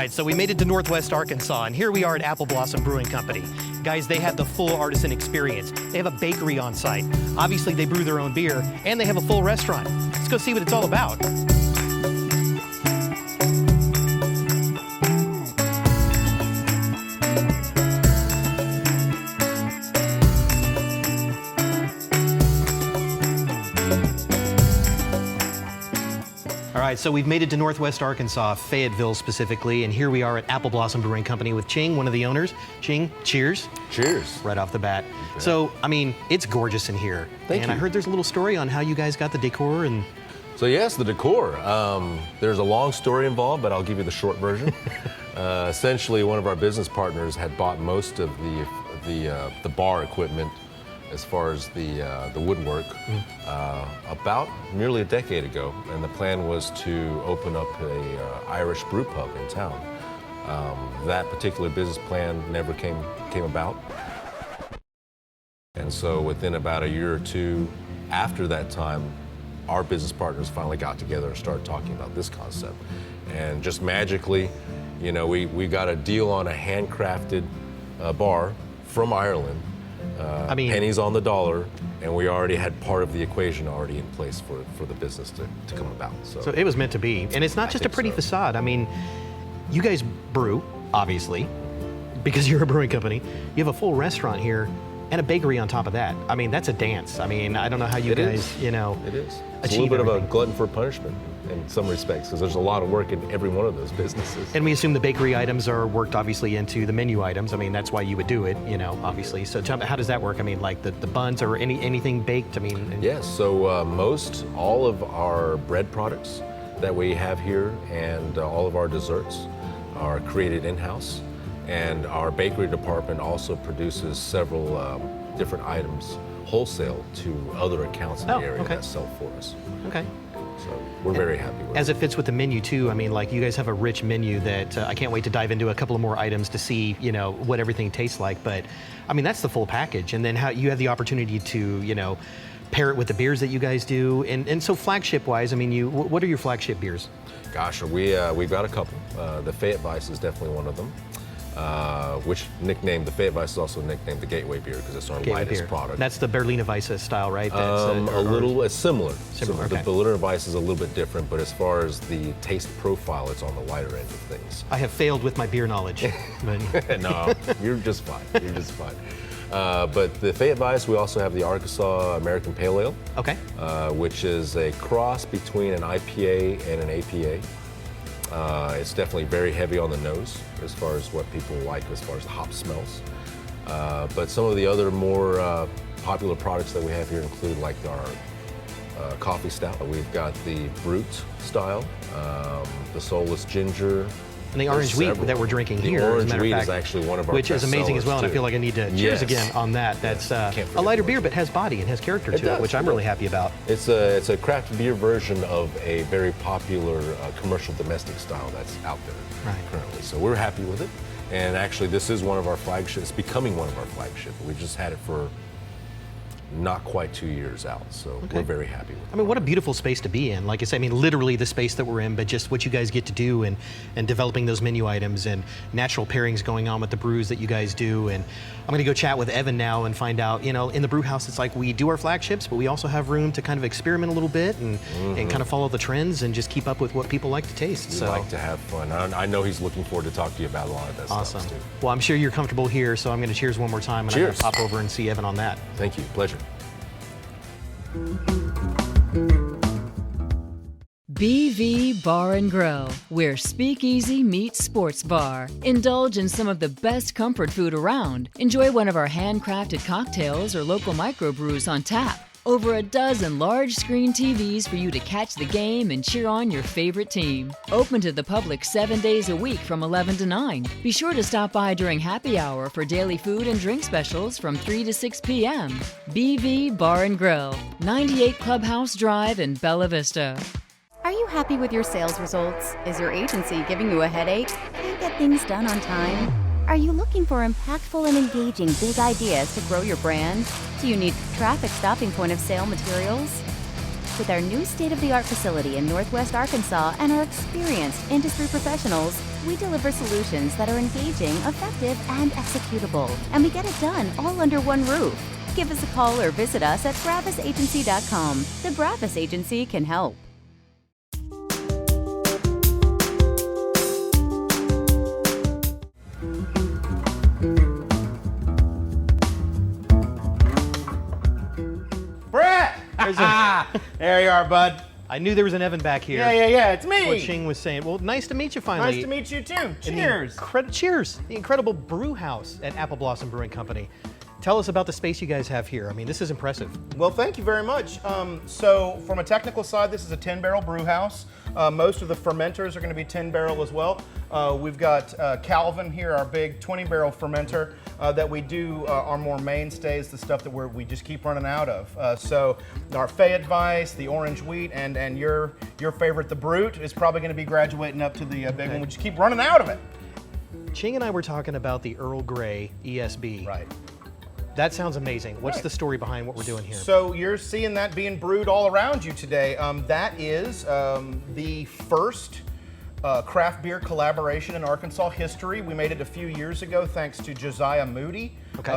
right, so we made it to Northwest Arkansas, and here we are at Apple Blossom Brewing Company. Guys, they have the full artisan experience. They have a bakery on site. Obviously, they brew their own beer, and they have a full restaurant. Let's go see what it's all about. All right, so we've made it to Northwest Arkansas, Fayetteville specifically, and here we are at Apple Blossom Brewing Company with Ching, one of the owners. Ching, cheers. Cheers. Right off the bat. So, I mean, it's gorgeous in here. Thank you. I heard there's a little story on how you guys got the decor and... So yes, the decor. There's a long story involved, but I'll give you the short version. Essentially, one of our business partners had bought most of the bar equipment as far as the woodwork about nearly a decade ago, and the plan was to open up a Irish brew pub in town. That particular business plan never came about, and so within about a year or two after that time, our business partners finally got together and started talking about this concept. And just magically, you know, we got a deal on a handcrafted bar from Ireland. I mean, pennies on the dollar, and we already had part of the equation already in place for the business to come about. So it was meant to be. And it's not just a pretty facade. I mean, you guys brew, obviously, because you're a brewing company. You have a full restaurant here and a bakery on top of that. I mean, that's a dance. I mean, I don't know how you guys, you know, it is. It's a little bit of a glutton for punishment in some respects, because there's a lot of work in every one of those businesses. And we assume the bakery items are worked obviously into the menu items. I mean, that's why you would do it, you know, obviously. So tell me, how does that work? I mean, like the buns or anything baked? I mean. Yes, so all of our bread products that we have here and all of our desserts are created in-house. And our bakery department also produces several different items wholesale to other accounts in the area that sell for us. Okay. So we're very happy with it. As it fits with the menu too, I mean, like you guys have a rich menu that I can't wait to dive into a couple of more items to see, you know, what everything tastes like. But I mean, that's the full package. And then how you have the opportunity to, you know, pair it with the beers that you guys do. And so flagship wise, I mean, what are your flagship beers? Gosh, we've got a couple. The Fayette Vice is definitely one of them. Which nicknamed, the Fayette Vice is also nicknamed the Gateway Beer because it's our lightest product. That's the Berliner Weisse style, right? It's similar. Similar, okay. The Berliner Weisse is a little bit different, but as far as the taste profile, it's on the lighter end of things. I have failed with my beer knowledge. But... No, you're just fine. You're just fine. But the Fayette Vice, we also have the Arkansas American Pale Ale. Okay. Which is a cross between an IPA and an APA. It's definitely very heavy on the nose as far as what people like as far as the hop smells. But some of the other more popular products that we have here include like our coffee stout. We've got the Brute style, the Soulless Ginger. And the orange wheat that we're drinking here, the orange wheat is actually one of our which is amazing as well, and I feel like I need to cheers again on that. That's a lighter beer, but has body and has character to it, which I'm really happy about. It's a craft beer version of a very popular commercial domestic style that's out there currently. So we're happy with it, and actually this is one of our flagships. It's becoming one of our flagships. We just had it for not quite 2 years out, so we're very happy with it. I mean, what a beautiful space to be in. Like I said, I mean, literally the space that we're in, but just what you guys get to do and developing those menu items and natural pairings going on with the brews that you guys do. And I'm gonna go chat with Evan now and find out, you know, in the brew house, it's like we do our flagships, but we also have room to kind of experiment a little bit and kind of follow the trends and just keep up with what people like to taste. We like to have fun. I know he's looking forward to talk to you about a lot of that stuff too. Well, I'm sure you're comfortable here, so I'm gonna cheers one more time and I'm gonna pop over and see Evan on that. Thank you, pleasure. BV Bar and Grill, where speakeasy meets sports bar. Indulge in some of the best comfort food around. Enjoy one of our handcrafted cocktails or local microbrews on tap. Over a dozen large screen TVs for you to catch the game and cheer on your favorite team. Open to the public 7 days a week from 11 to 9. Be sure to stop by during happy hour for daily food and drink specials from 3 to 6 p.m. BV Bar and Grill, 98 Clubhouse Drive in Bella Vista. Are you happy with your sales results? Is your agency giving you a headache? Can't get things done on time? Are you looking for impactful and engaging big ideas to grow your brand? Do you need traffic stopping point of sale materials? With our new state-of-the-art facility in Northwest Arkansas and our experienced industry professionals, We deliver solutions that are engaging, effective, and executable. And we get it done all under one roof. Give us a call or visit us at BravisAgency.com. The Bravis Agency can help. Brett! There you are, bud. I knew there was an Evan back here. Yeah, it's What me. Shing was saying. Well, nice to meet you finally. Nice to meet you too. In Cheers. Cheers. The incredible brew house at Apple Blossom Brewing Company. Tell us about the space you guys have here. I mean, this is impressive. Well, thank you very much. So from a technical side, this is a 10-barrel brew house. Most of the fermenters are going to be 10-barrel as well. We've got Calvin here, our big 20-barrel fermenter that we do our more mainstays, the stuff that we just keep running out of. So our Fayette Weiss, the Orange Wheat, and your favorite, the Brute, is probably going to be graduating up to the big one. We just keep running out of it. Ching and I were talking about the Earl Grey ESB. Right. That sounds amazing. What's the story behind what we're doing here? So you're seeing that being brewed all around you today. That is the first craft beer collaboration in Arkansas history. We made it a few years ago thanks to Josiah Moody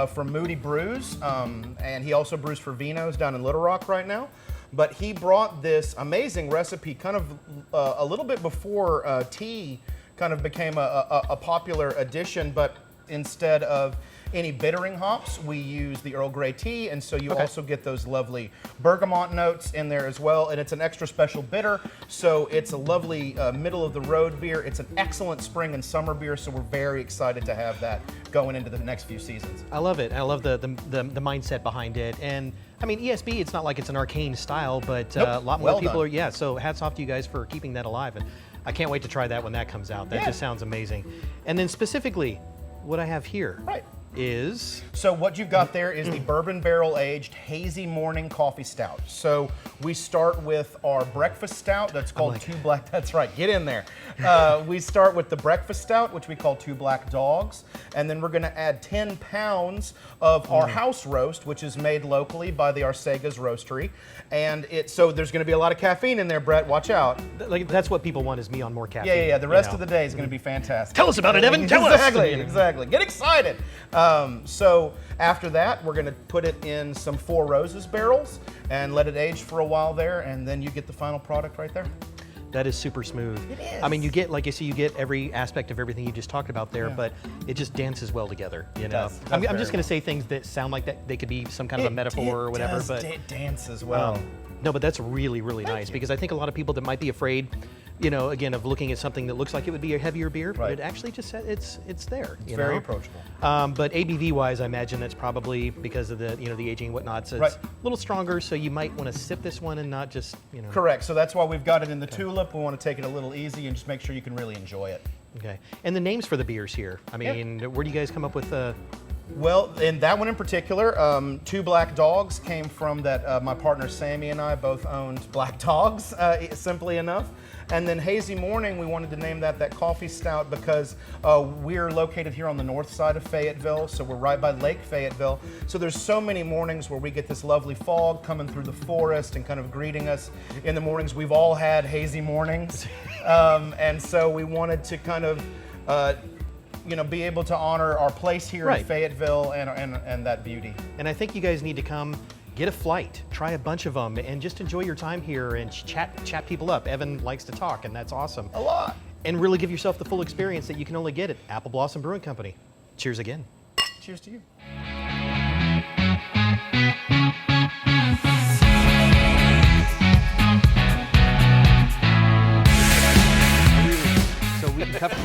from Moody Brews. And he also brews for Vino's down in Little Rock right now. But he brought this amazing recipe kind of a little bit before tea kind of became a popular addition, but instead of any bittering hops, we use the Earl Grey tea, and so you also get those lovely bergamot notes in there as well, and it's an extra special bitter, so it's a lovely middle-of-the-road beer. It's an excellent spring and summer beer, so we're very excited to have that going into the next few seasons. I love it. I love the mindset behind it, and I mean, ESB, it's not like it's an arcane style, but a lot more people are, so hats off to you guys for keeping that alive, and I can't wait to try that when that comes out. That just sounds amazing. And then specifically, what I have here is... So what you've got there is the bourbon barrel aged hazy morning coffee stout. So we start with our breakfast stout that's called Two Black, that's right, get in there. We start with the breakfast stout, which we call Two Black Dogs, and then we're gonna add 10 pounds of our house roast, which is made locally by the Arcega's Roastery. And so there's gonna be a lot of caffeine in there, Brett, watch out. Like, that's what people want, is me on more caffeine. Yeah, the rest of the day is gonna be fantastic. Tell us about it, Evan, tell us! Exactly, get excited. So after that, we're gonna put it in some Four Roses barrels and let it age for a while there, and then you get the final product right there. That is super smooth. It is. I mean, you get, like you see, you get every aspect of everything you just talked about there, but it just dances well together, you know? I'm just gonna say things that sound like that they could be some kind of a metaphor or whatever, but it dances well. No, but that's really, really nice, because I think a lot of people that might be afraid, you know, again, of looking at something that looks like it would be a heavier beer, but it actually just, it's there. It's very approachable. But ABV-wise, I imagine that's probably because of the, the aging and whatnot, so it's a little stronger, so you might want to sip this one and not just, Correct, so that's why we've got it in the tulip. We want to take it a little easy and just make sure you can really enjoy it. Okay, and the names for the beers here, I mean, where do you guys come up with Well, in that one in particular, Two Black Dogs came from that my partner Sammy and I both owned Black Dogs, simply enough. And then Hazy Morning, we wanted to name that coffee stout because we're located here on the north side of Fayetteville, so we're right by Lake Fayetteville. So there's so many mornings where we get this lovely fog coming through the forest and kind of greeting us in the mornings. We've all had hazy mornings, and so we wanted to kind of be able to honor our place here in Fayetteville and that beauty. And I think you guys need to come, get a flight, try a bunch of them, and just enjoy your time here and chat people up. Evan likes to talk, and that's awesome. A lot. And really give yourself the full experience that you can only get at Apple Blossom Brewing Company. Cheers again. Cheers to you. So we can cover.